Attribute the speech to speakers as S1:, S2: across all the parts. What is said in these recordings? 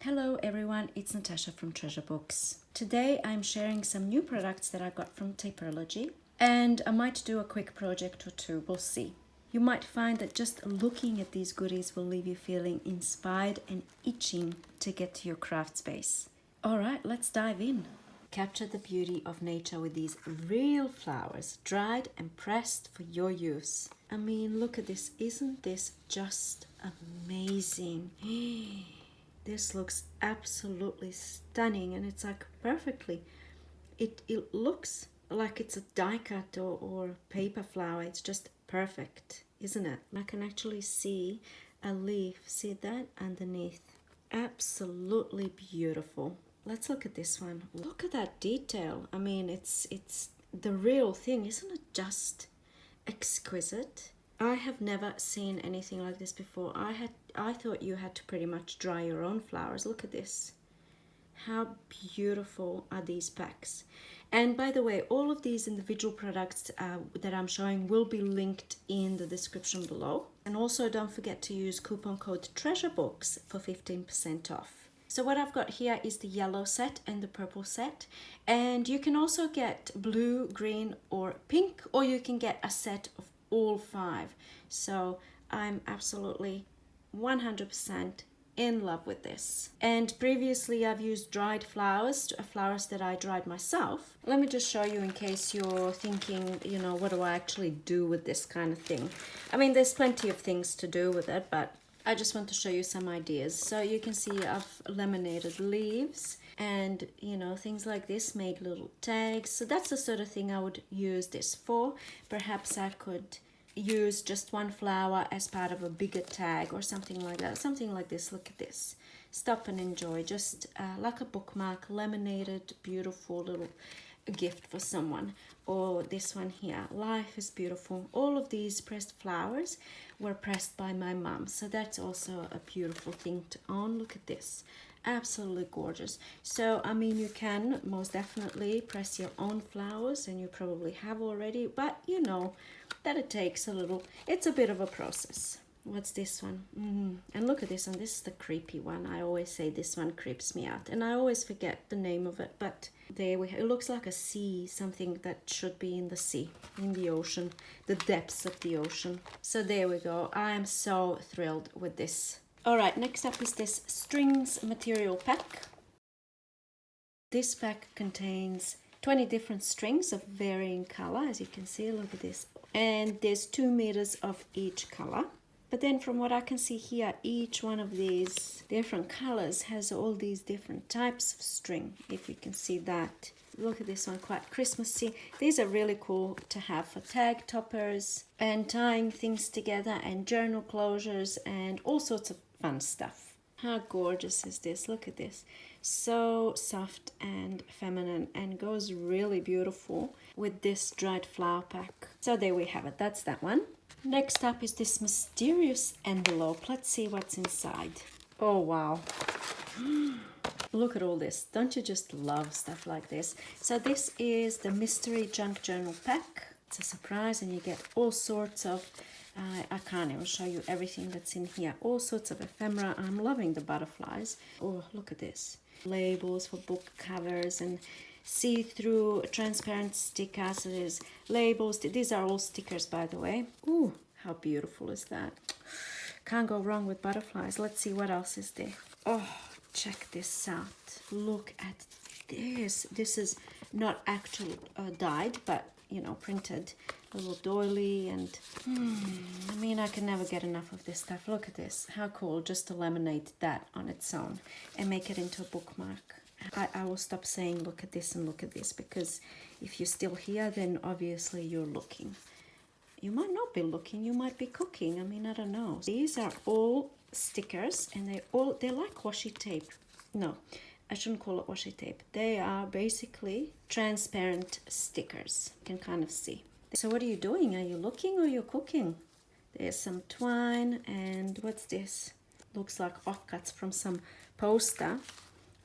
S1: Hello everyone, it's Natasha from Treasure Books. Today I'm sharing some new products that I got from Taperlogy, and I might do a quick project or two, we'll see. You might find that just looking at these goodies will leave you feeling inspired and itching to get to your craft space. Alright, let's dive in. Capture the beauty of nature with these real flowers, dried and pressed for your use. I mean, look at this, isn't this just amazing? This looks absolutely stunning, and it's like perfectly. It looks like it's a die cut or paper flower. It's just perfect, isn't it? I can actually see a leaf. See that underneath? Absolutely beautiful. Let's look at this one. Look at that detail. I mean, it's the real thing. Isn't it just exquisite? I have never seen anything like this before. I thought you had to pretty much dry your own flowers. Look at this. How beautiful are these packs? And by the way, all of these individual products that I'm showing will be linked in the description below. And also don't forget to use coupon code TREASUREBOOKS for 15% off. So what I've got here is the yellow set and the purple set. And you can also get blue, green or pink, or you can get a set of all 5. So I'm absolutely 100% in love with this. And previously I've used dried flowers that I dried myself. Let me just show you in case you're thinking, you know, what do I actually do with this kind of thing? I mean, there's plenty of things to do with it, but I just want to show you some ideas. So you can see I've laminated leaves and, you know, things like this, made little tags. So that's the sort of thing I would use this for. Perhaps I could use just one flower as part of a bigger tag or something like that. Something like this. Look at this. Stop and enjoy. Just like a bookmark, laminated, beautiful little gift for someone. Or this one here, life is beautiful. All of these pressed flowers were pressed by my mom, so that's also a beautiful thing to own. Look at this, absolutely gorgeous. So I mean, you can most definitely press your own flowers, and you probably have already, but you know that it takes a little, it's a bit of a process. What's this one? And look at this one. This is the creepy one. I always say this one creeps me out, and I always forget the name of it, but there we have, it looks like a sea, something that should be in the sea, in the ocean, the depths of the ocean. So there we go. I am so thrilled with this. All right, next up is this strings material pack. This pack contains 20 different strings of varying color, as you can see. Look at this. And there's 2 meters of each color. But then from what I can see here, each one of these different colors has all these different types of string, if you can see that. Look at this one, quite Christmassy. These are really cool to have for tag toppers and tying things together and journal closures and all sorts of fun stuff. How gorgeous is this? Look at this. So soft and feminine, and goes really beautiful with this dried flower pack. So there we have it. That's that one. Next up is this mysterious envelope. Let's see what's inside. Oh, wow. Look at all this. Don't you just love stuff like this? So this is the mystery junk journal pack. It's a surprise, and you get all sorts of, I can't even show you everything that's in here. All sorts of ephemera. I'm loving the butterflies. Oh, look at this. Labels for book covers and see-through transparent stickers. So there's labels. These are all stickers, by the way. Ooh, how beautiful is that? Can't go wrong with butterflies. Let's see what else is there. Oh, check this out. Look at this. This is not actually dyed, but you know, printed. A little doily, and I mean, I can never get enough of this stuff. Look at this. How cool, just to laminate that on its own and make it into a bookmark. I will stop saying look at this and look at this, because if you're still here, then obviously you're looking. You might not be looking, you might be cooking. I mean, I don't know. These are all stickers, and they're like washi tape. No, I shouldn't call it washi tape. They are basically transparent stickers. You can kind of see. So what are you doing? Are you looking or you're cooking? There's some twine, and what's this? Looks like offcuts from some poster.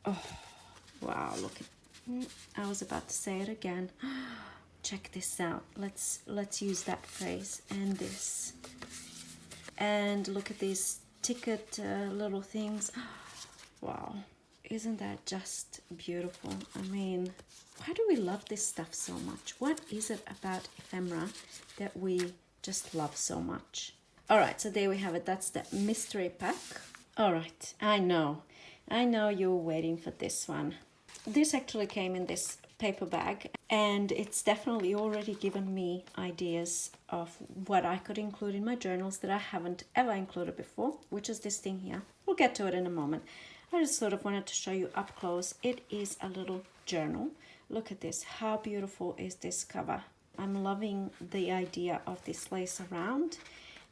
S1: Oh, wow, look at, I was about to say it again. Check this out. Let's use that phrase and this. And look at these ticket little things. Wow, isn't that just beautiful? I mean, why do we love this stuff so much? What is it about ephemera that we just love so much? All right, so there we have it. That's the mystery pack. All right, I know you're waiting for this one. This actually came in this paper bag, and it's definitely already given me ideas of what I could include in my journals that I haven't ever included before, which is this thing here. We'll get to it in a moment. I just sort of wanted to show you up close. It is a little journal. Look at this. How beautiful is this cover? I'm loving the idea of this lace around,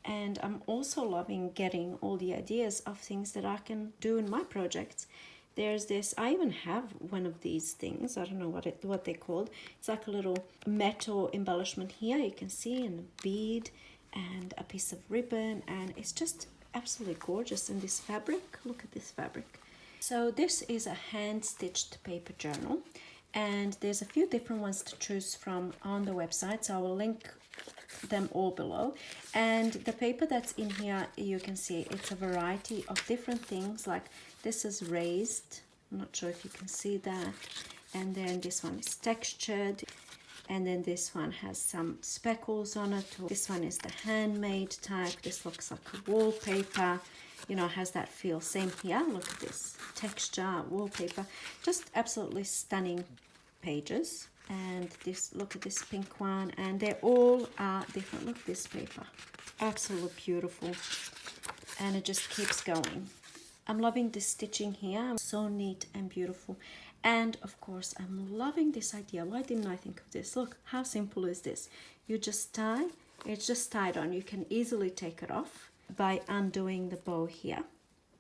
S1: and I'm also loving getting all the ideas of things that I can do in my projects. There's this, I even have one of these things. I don't know what they're called. It's like a little metal embellishment here. You can see, and a bead and a piece of ribbon, and it's just absolutely gorgeous in this fabric. Look at this fabric. So this is a hand-stitched paper journal, and there's a few different ones to choose from on the website, so I will link them all below. And the paper that's in here, you can see it's a variety of different things. Like this is raised, I'm not sure if you can see that, and then this one is textured, and then this one has some speckles on it. This one is the handmade type. This looks like a wallpaper, you know, has that feel. Same here, look at this texture, wallpaper, just absolutely stunning pages. And this, look at this pink one, and they all are different. Look at this paper, absolutely beautiful, and it just keeps going. I'm loving this stitching here, so neat and beautiful. And of course, I'm loving this idea. Why didn't I think of this? Look, how simple is this? You just tie, it's just tied on. You can easily take it off by undoing the bow here.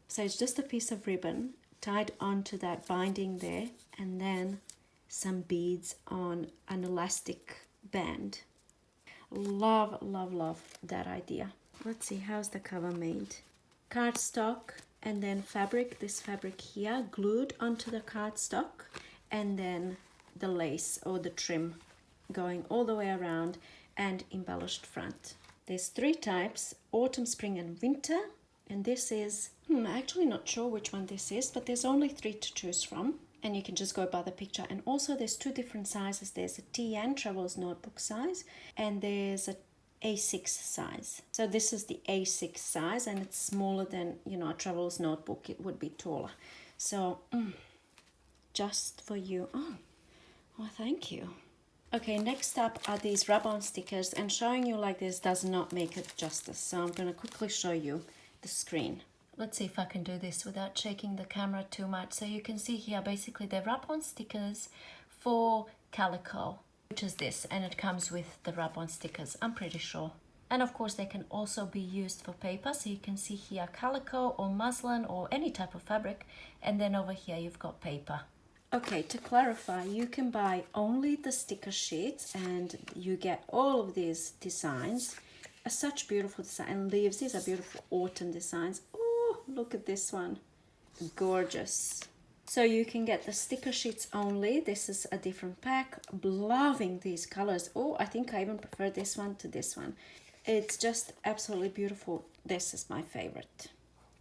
S1: So it's just a piece of ribbon tied onto that binding there, and then some beads on an elastic band. Love, love, love that idea. Let's see, how's the cover made? Cardstock, and then fabric, this fabric here, glued onto the cardstock, and then the lace or the trim going all the way around, and embellished front. There's 3 types, autumn, spring, and winter. And this is, I'm actually not sure which one this is, but there's only 3 to choose from. And you can just go by the picture. And also there's 2 different sizes. There's a TN Travels Notebook size, and there's a A6 size. So this is the A6 size, and it's smaller than, you know, a Travels Notebook. It would be taller. So just for you. Oh, well, thank you. Okay, next up are these rub-on stickers, and showing you like this does not make it justice. So I'm going to quickly show you the screen. Let's see if I can do this without shaking the camera too much. So you can see here, basically they're rub-on stickers for calico, which is this, and it comes with the rub-on stickers, I'm pretty sure. And of course they can also be used for paper. So you can see here calico or muslin or any type of fabric, and then over here you've got paper. Okay, to clarify, you can buy only the sticker sheets and you get all of these designs. Such beautiful design and leaves. These are beautiful autumn designs. Oh, look at this one, gorgeous. So you can get the sticker sheets only. This is a different pack. Loving these colors. Oh, I think I even prefer this one to this one. It's just absolutely beautiful. This is my favorite.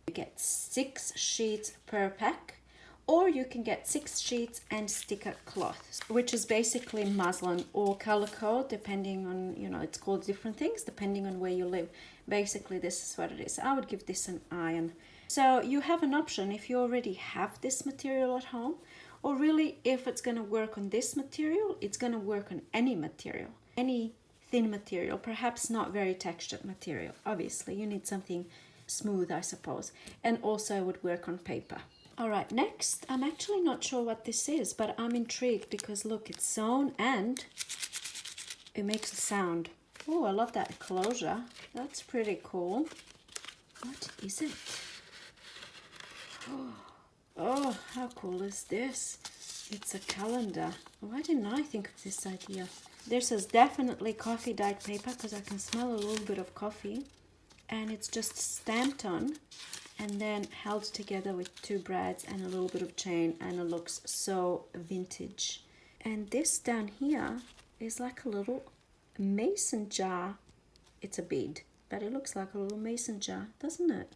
S1: You get 6 sheets per pack, or you can get 6 sheets and sticker cloth, which is basically muslin or calico, depending on, you know, it's called different things depending on where you live. Basically, this is what it is. I would give this an iron. So you have an option if you already have this material at home, or really if it's going to work on this material, it's going to work on any material, any thin material, perhaps not very textured material. Obviously, you need something smooth, I suppose, and also it would work on paper. All right, next, I'm actually not sure what this is, but I'm intrigued because look, it's sewn and it makes a sound. Oh, I love that closure. That's pretty cool. What is it? Oh, how cool is this? It's a calendar. Why didn't I think of this idea? This is definitely coffee dyed paper because I can smell a little bit of coffee. And it's just stamped on and then held together with 2 brads and a little bit of chain, and it looks so vintage. And this down here is like a little mason jar. It's a bead, but it looks like a little mason jar, doesn't it?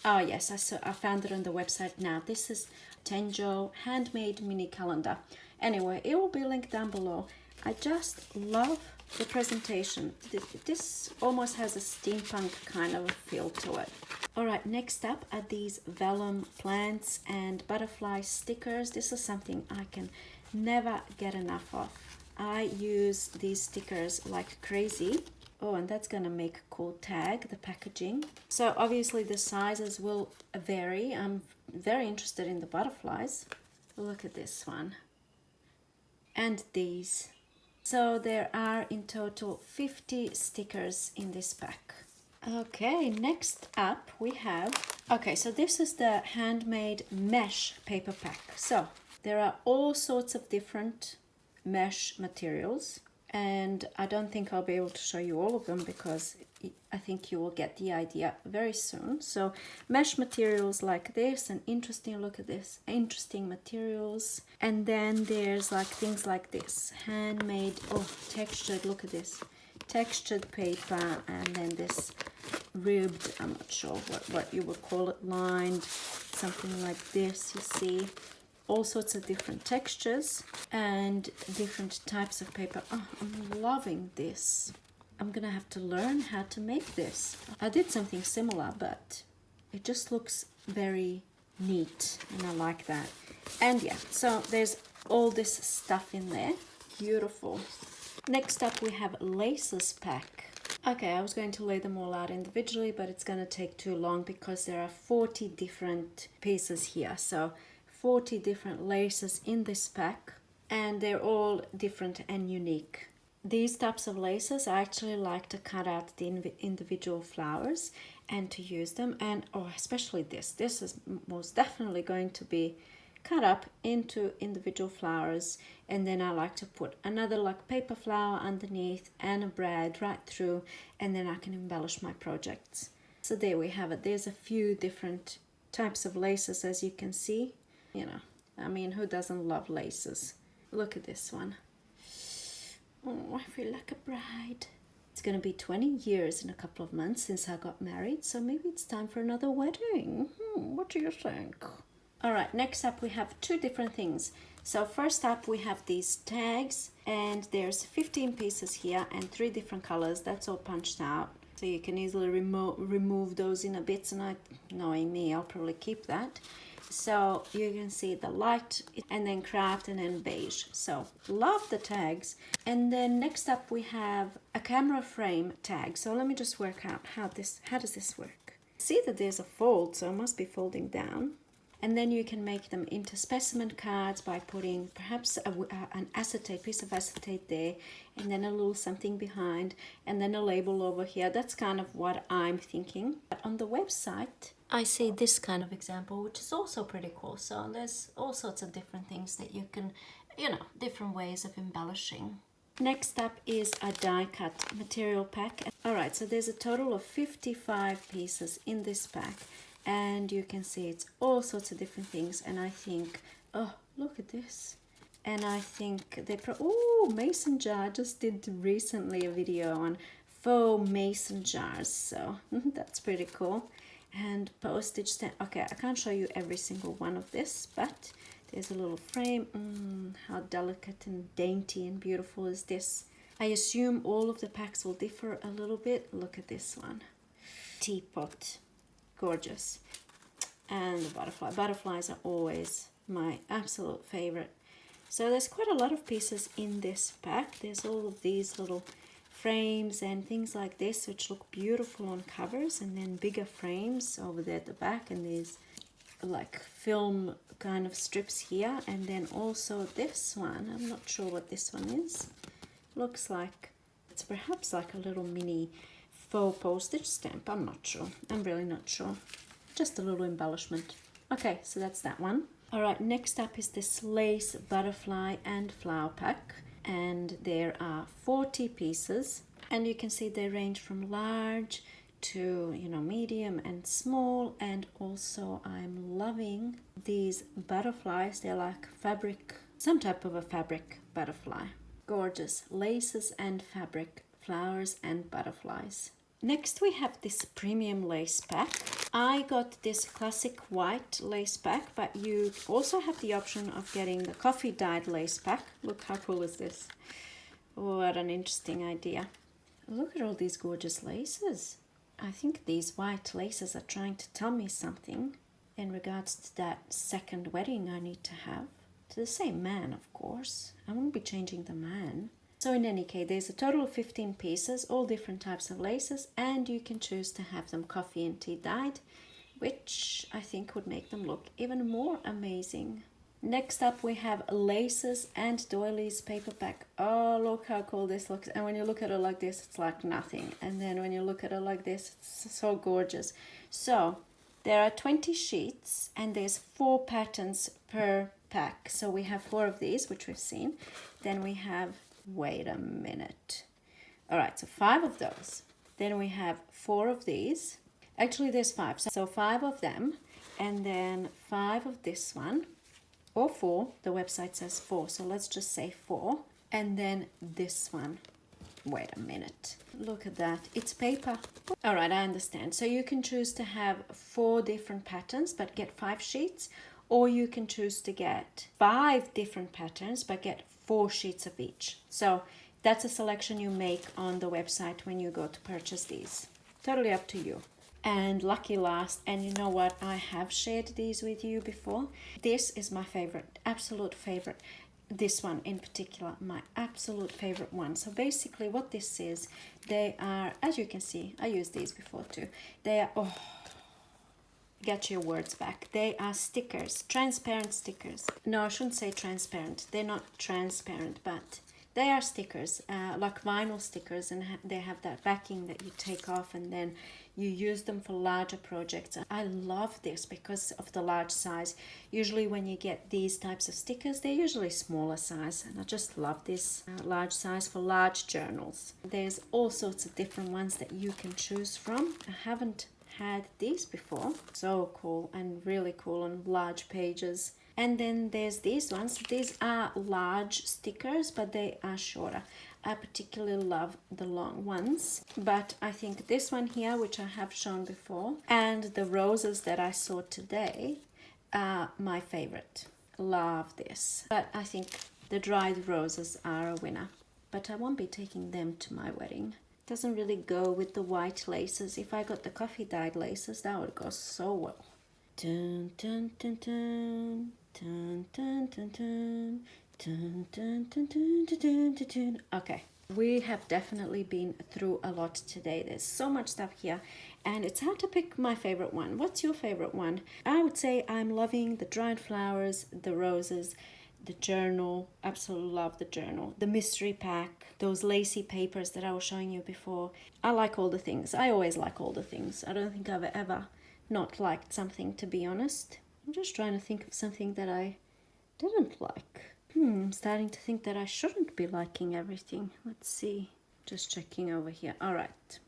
S1: Oh yes, I found it on the website now. This is Tenjo Handmade mini calendar. Anyway, it will be linked down below. I just love the presentation. This almost has a steampunk kind of a feel to it. All right, next up are these vellum plants and butterfly stickers. This is something I can never get enough of. I use these stickers like crazy. Oh, and that's gonna make a cool tag, the packaging. So obviously the sizes will vary. I'm very interested in the butterflies. Look at this one. And these. So there are in total 50 stickers in this pack. Okay, next up we have, okay, so this is the Handmade mesh paper pack. So there are all sorts of different mesh materials, and I don't think I'll be able to show you all of them because I think you will get the idea very soon. So mesh materials like this, and interesting, look at this, interesting materials. And then there's like things like this, handmade, oh, textured, look at this, textured paper, and then this ribbed, I'm not sure what you would call it, lined, something like this, you see. All sorts of different textures and different types of paper. Oh, I'm loving this. I'm gonna have to learn how to make this. I did something similar, but it just looks very neat and I like that. And yeah, so there's all this stuff in there. Beautiful. Next up we have laces pack. Okay, I was going to lay them all out individually, but it's gonna take too long because there are 40 different pieces here. So 40 different laces in this pack, and they're all different and unique. These types of laces, I actually like to cut out the individual flowers and to use them, and oh, especially this is most definitely going to be cut up into individual flowers, and then I like to put another like paper flower underneath and a brad right through, and then I can embellish my projects. So there we have it. There's a few different types of laces, as you can see. You know, I mean, who doesn't love laces? Look at this one. Oh, I feel like a bride. It's gonna be 20 years in a couple of months since I got married, so maybe it's time for another wedding. What do you think? All right, next up we have two different things. So first up we have these tags, and there's 15 pieces here and 3 different colors. That's all punched out, so you can easily remove those in a bits, and knowing me, I'll probably keep that. So you can see the light, and then craft, and then beige. So love the tags. And then next up we have a camera frame tag. So let me just work out how does this work. See that there's a fold, so it must be folding down. And then you can make them into specimen cards by putting perhaps an acetate, piece of acetate there, and then a little something behind, and then a label over here. That's kind of what I'm thinking. But on the website, I see this kind of example, which is also pretty cool. So there's all sorts of different things that you can, different ways of embellishing. Next up is a die cut material pack. All right, so there's a total of 55 pieces in this pack. And you can see it's all sorts of different things, and I think, oh, look at this. And I think mason jar. I just did recently a video on faux mason jars, so that's pretty cool. And postage stamp. Okay, I can't show you every single one of this, but there's a little frame. How delicate and dainty and beautiful is this? I assume all of the packs will differ a little bit. Look at this one. Teapot. Gorgeous. And the butterflies are always my absolute favorite. So there's quite a lot of pieces in this pack. There's all of these little frames and things like this, which look beautiful on covers, and then bigger frames over there at the back, and these like film kind of strips here, and then also this one. I'm not sure what this one is. Looks like it's perhaps like a little mini faux postage stamp. I'm not sure. I'm really not sure. Just a little embellishment. Okay, so that's that one. All right, next up is this lace butterfly and flower pack, and there are 40 pieces, and you can see they range from large to medium and small. And also I'm loving these butterflies. They're like fabric, some type of a fabric butterfly. Gorgeous laces and fabric, flowers and butterflies. Next we have this premium lace pack. I got this classic white lace pack, but you also have the option of getting the coffee dyed lace pack. Look how cool is this. What an interesting idea. Look at all these gorgeous laces. I think these white laces are trying to tell me something in regards to that second wedding I need to have. To the same man, of course. I won't be changing the man. So in any case, there's a total of 15 pieces, all different types of laces, and you can choose to have them coffee and tea dyed, which I think would make them look even more amazing. Next up we have laces and doilies paper pack. Oh, look how cool this looks. And when you look at it like this, it's like nothing. And then when you look at it like this, it's so gorgeous. So there are 20 sheets and there's 4 patterns per pack. So we have 4 of these, which we've seen. Then we have, wait a minute. All right, so 5 of those. Then we have 4 of these. Actually, there's 5. So 5 of them, and then 5 of this one. Or 4, the website says 4, so let's just say 4. And then this one. Wait a minute. Look at that. It's paper. All right, I understand. So you can choose to have 4 different patterns, but get 5 sheets. Or you can choose to get 5 different patterns, but get 4 sheets of each. So that's a selection you make on the website when you go to purchase these. Totally up to you. And lucky last, and you know what, I have shared these with you before. This is my favorite, absolute favorite. This one in particular, my absolute favorite one. So basically what this is, they are, as you can see, I used these before too. They are, oh, get your words back. They are stickers, transparent stickers. No, I shouldn't say transparent. They're not transparent, but they are stickers, like vinyl stickers, and they have that backing that you take off and then you use them for larger projects. I love this because of the large size. Usually when you get these types of stickers, they're usually smaller size, and I just love this large size for large journals. There's all sorts of different ones that you can choose from. I haven't had these before. So cool, and really cool on large pages. And then there's these ones. These are large stickers, but they are shorter. I particularly love the long ones, but I think this one here, which I have shown before, and the roses that I saw today are my favorite. Love this. But I think the dried roses are a winner, but I won't be taking them to my wedding. Doesn't really go with the white laces. If I got the coffee dyed laces, that would go so well. Dun, dun, dun, dun. Dun, dun, dun, dun. Dun, dun, dun, dun, dun, dun, dun. Okay, we have definitely been through a lot today. There's so much stuff here, and it's hard to pick my favorite one. What's your favorite one? I would say I'm loving the dried flowers, the roses, the journal. Absolutely love the journal, the mystery pack, those lacy papers that I was showing you before. I like all the things. I always like all the things. I don't think I've ever not liked something, to be honest. I'm just trying to think of something that I didn't like. I'm starting to think that I shouldn't be liking everything. Let's see. Just checking over here. All right.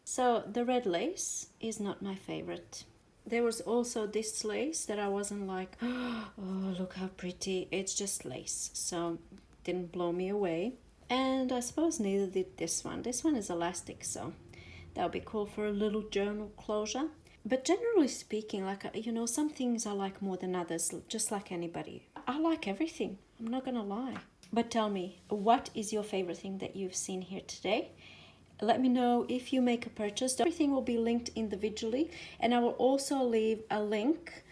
S1: So the red lace is not my favorite. There was also this lace that I wasn't like, oh, look how pretty. It's just lace. So didn't blow me away. And I suppose neither did this one. This one is elastic, so that would be cool for a little journal closure. But generally speaking, like, you know, some things I like more than others, just like anybody. I like everything. I'm not gonna lie. But tell me, what is your favorite thing that you've seen here today? Let me know if you make a purchase. Everything will be linked individually, and I will also leave a link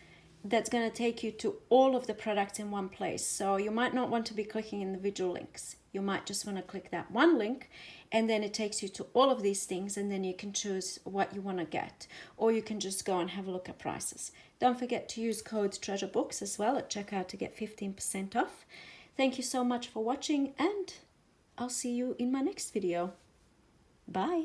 S1: that's going to take you to all of the products in one place. So you might not want to be clicking individual links. You might just want to click that one link, and then it takes you to all of these things, and then you can choose what you want to get, or you can just go and have a look at prices. Don't forget to use code TreasureBooks as well at checkout to get 15% off. Thank you so much for watching, and I'll see you in my next video. Bye.